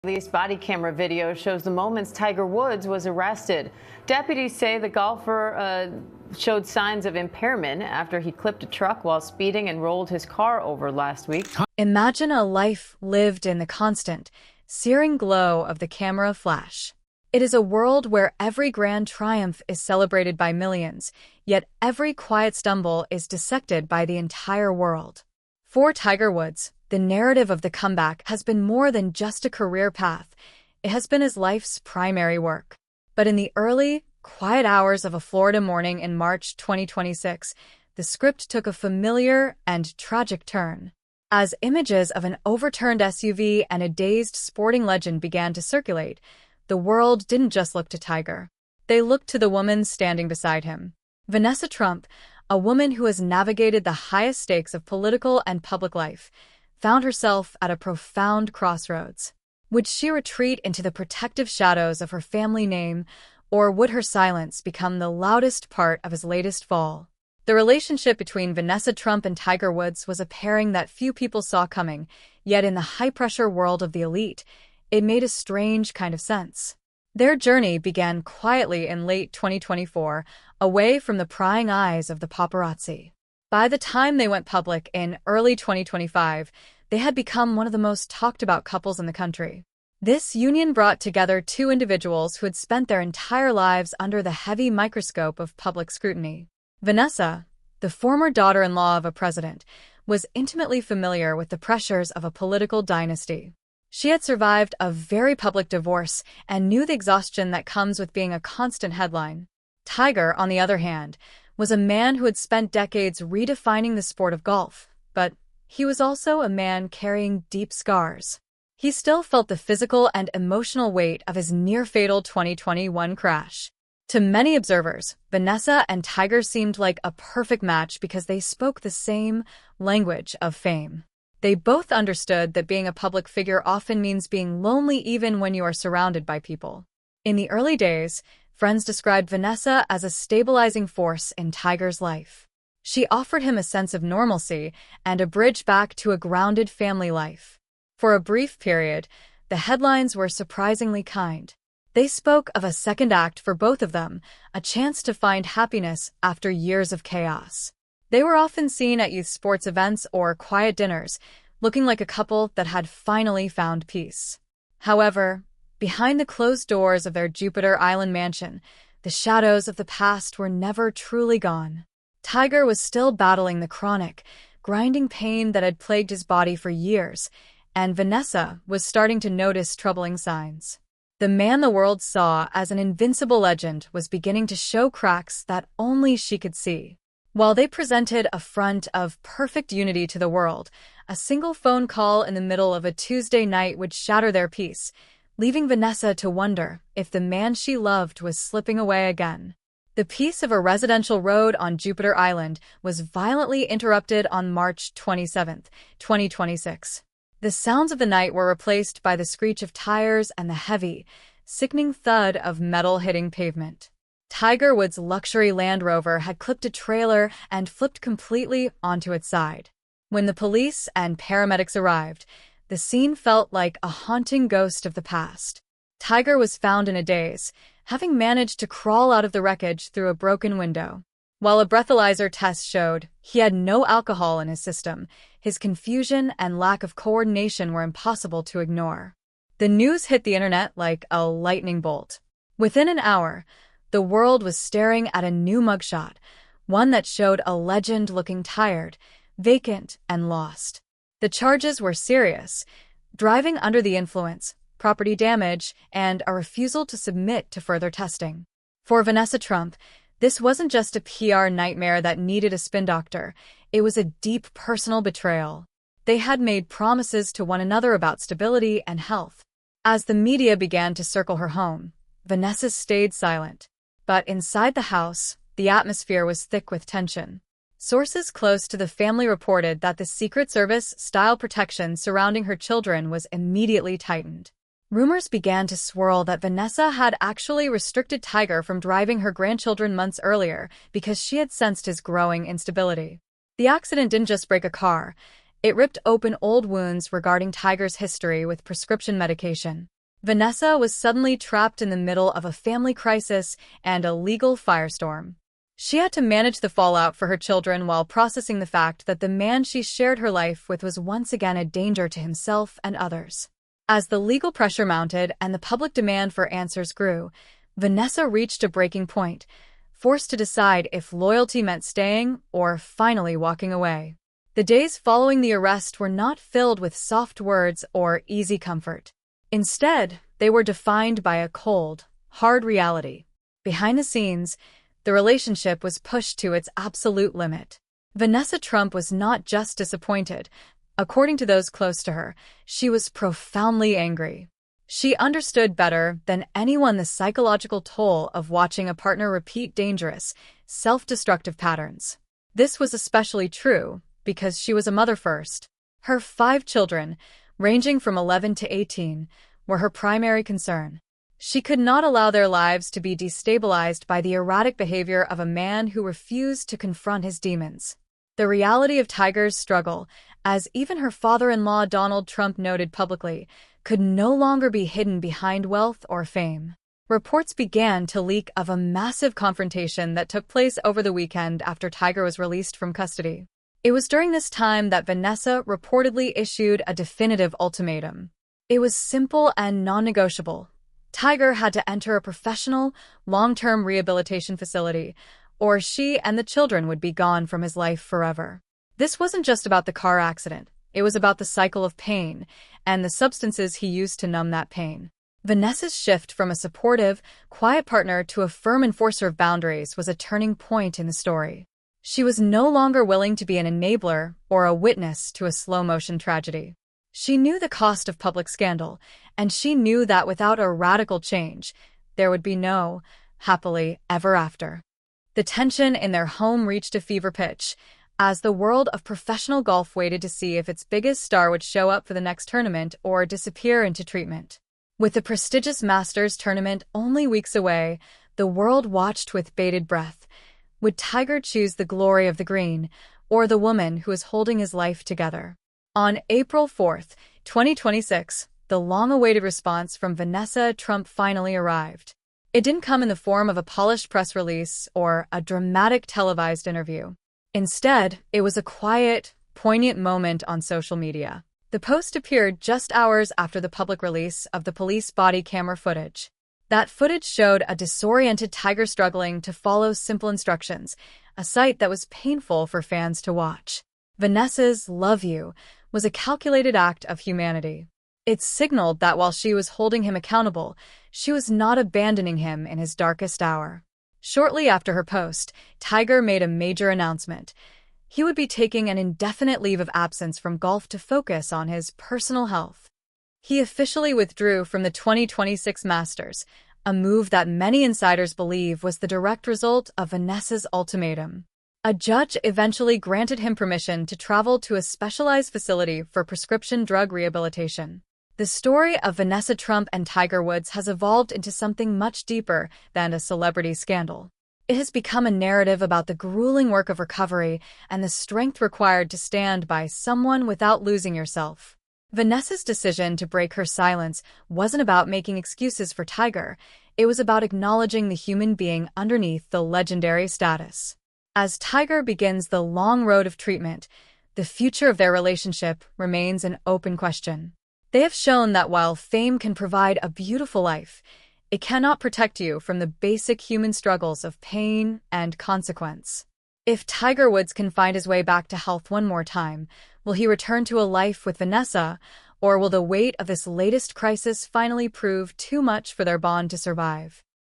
Police body camera video shows the moments Tiger Woods was arrested. Deputies say the golfer showed signs of impairment after he clipped a truck while speeding and rolled his car over last week. Imagine a life lived in the constant, searing glow of the camera flash. It is a world where every grand triumph is celebrated by millions, yet every quiet stumble is dissected by the entire world. For Tiger Woods, the narrative of the comeback has been more than just a career path. It has been his life's primary work. But in the early, quiet hours of a Florida morning in March 2026, the script took a familiar and tragic turn. As images of an overturned SUV and a dazed sporting legend began to circulate, the world didn't just look to Tiger. They looked to the woman standing beside him. Vanessa Trump, a woman who has navigated the highest stakes of political and public life, found herself at a profound crossroads. Would she retreat into the protective shadows of her family name, or would her silence become the loudest part of his latest fall? The relationship between Vanessa Trump and Tiger Woods was a pairing that few people saw coming, yet in the high-pressure world of the elite, it made a strange kind of sense. Their journey began quietly in late 2024, away from the prying eyes of the paparazzi. By the time they went public in early 2025, they had become one of the most talked-about couples in the country. This union brought together two individuals who had spent their entire lives under the heavy microscope of public scrutiny. Vanessa, the former daughter-in-law of a president, was intimately familiar with the pressures of a political dynasty. She had survived a very public divorce and knew the exhaustion that comes with being a constant headline. Tiger, on the other hand, was a man who had spent decades redefining the sport of golf, but he was also a man carrying deep scars. He still felt the physical and emotional weight of his near-fatal 2021 crash. To many observers, Vanessa and Tiger seemed like a perfect match because they spoke the same language of fame. They both understood that being a public figure often means being lonely even when you are surrounded by people. In the early days, friends described Vanessa as a stabilizing force in Tiger's life. She offered him a sense of normalcy and a bridge back to a grounded family life. For a brief period, the headlines were surprisingly kind. They spoke of a second act for both of them, a chance to find happiness after years of chaos. They were often seen at youth sports events or quiet dinners, looking like a couple that had finally found peace. However, behind the closed doors of their Jupiter Island mansion, the shadows of the past were never truly gone. Tiger was still battling the chronic, grinding pain that had plagued his body for years, and Vanessa was starting to notice troubling signs. The man the world saw as an invincible legend was beginning to show cracks that only she could see. While they presented a front of perfect unity to the world, a single phone call in the middle of a Tuesday night would shatter their peace, leaving Vanessa to wonder if the man she loved was slipping away again. The peace of a residential road on Jupiter Island was violently interrupted on March 27, 2026. The sounds of the night were replaced by the screech of tires and the heavy, sickening thud of metal hitting pavement. Tiger Woods' luxury Land Rover had clipped a trailer and flipped completely onto its side. When the police and paramedics arrived, the scene felt like a haunting ghost of the past. Tiger was found in a daze, having managed to crawl out of the wreckage through a broken window. While a breathalyzer test showed he had no alcohol in his system, his confusion and lack of coordination were impossible to ignore. The news hit the internet like a lightning bolt. Within an hour, the world was staring at a new mugshot, one that showed a legend looking tired, vacant, and lost. The charges were serious: driving under the influence, property damage, and a refusal to submit to further testing. For Vanessa Trump, this wasn't just a PR nightmare that needed a spin doctor. It was a deep personal betrayal. They had made promises to one another about stability and health. As the media began to circle her home, Vanessa stayed silent. But inside the house, the atmosphere was thick with tension. Sources close to the family reported that the Secret Service-style protection surrounding her children was immediately tightened. Rumors began to swirl that Vanessa had actually restricted Tiger from driving her grandchildren months earlier because she had sensed his growing instability. The accident didn't just break a car, It ripped open old wounds regarding Tiger's history with prescription medication. Vanessa was suddenly trapped in the middle of a family crisis and a legal firestorm. She had to manage the fallout for her children while processing the fact that the man she shared her life with was once again a danger to himself and others. As the legal pressure mounted and the public demand for answers grew, Vanessa reached a breaking point, forced to decide if loyalty meant staying or finally walking away. The days following the arrest were not filled with soft words or easy comfort. Instead, they were defined by a cold, hard reality. Behind the scenes, the relationship was pushed to its absolute limit. Vanessa Trump was not just disappointed. According to those close to her, she was profoundly angry. She understood better than anyone the psychological toll of watching a partner repeat dangerous, self-destructive patterns. This was especially true because she was a mother first. Her 5 children, ranging from 11 to 18, were her primary concern. She could not allow their lives to be destabilized by the erratic behavior of a man who refused to confront his demons. The reality of Tiger's struggle, as even her father-in-law Donald Trump noted publicly, could no longer be hidden behind wealth or fame. Reports began to leak of a massive confrontation that took place over the weekend after Tiger was released from custody. It was during this time that Vanessa reportedly issued a definitive ultimatum. It was simple and non-negotiable. Tiger had to enter a professional, long-term rehabilitation facility, or she and the children would be gone from his life forever. This wasn't just about the car accident. It was about the cycle of pain and the substances he used to numb that pain. Vanessa's shift from a supportive, quiet partner to a firm enforcer of boundaries was a turning point in the story. She was no longer willing to be an enabler or a witness to a slow-motion tragedy. She knew the cost of public scandal, and she knew that without a radical change, there would be no happily ever after. The tension in their home reached a fever pitch, as the world of professional golf waited to see if its biggest star would show up for the next tournament or disappear into treatment. With the prestigious Masters tournament only weeks away, the world watched with bated breath. Would Tiger choose the glory of the green, or the woman who was holding his life together? On April 4, 2026, the long-awaited response from Vanessa Trump finally arrived. It didn't come in the form of a polished press release or a dramatic televised interview. Instead, it was a quiet, poignant moment on social media. The post appeared just hours after the public release of the police body camera footage. That footage showed a disoriented Tiger struggling to follow simple instructions, a sight that was painful for fans to watch. Vanessa's "love you" was a calculated act of humanity. It signaled that while she was holding him accountable, she was not abandoning him in his darkest hour. Shortly after her post, Tiger made a major announcement. He would be taking an indefinite leave of absence from golf to focus on his personal health. He officially withdrew from the 2026 Masters, a move that many insiders believe was the direct result of Vanessa's ultimatum. A judge eventually granted him permission to travel to a specialized facility for prescription drug rehabilitation. The story of Vanessa Trump and Tiger Woods has evolved into something much deeper than a celebrity scandal. It has become a narrative about the grueling work of recovery and the strength required to stand by someone without losing yourself. Vanessa's decision to break her silence wasn't about making excuses for Tiger. It was about acknowledging the human being underneath the legendary status. As Tiger begins the long road of treatment, the future of their relationship remains an open question. They have shown that while fame can provide a beautiful life, it cannot protect you from the basic human struggles of pain and consequence. If Tiger Woods can find his way back to health one more time, will he return to a life with Vanessa, or will the weight of this latest crisis finally prove too much for their bond to survive?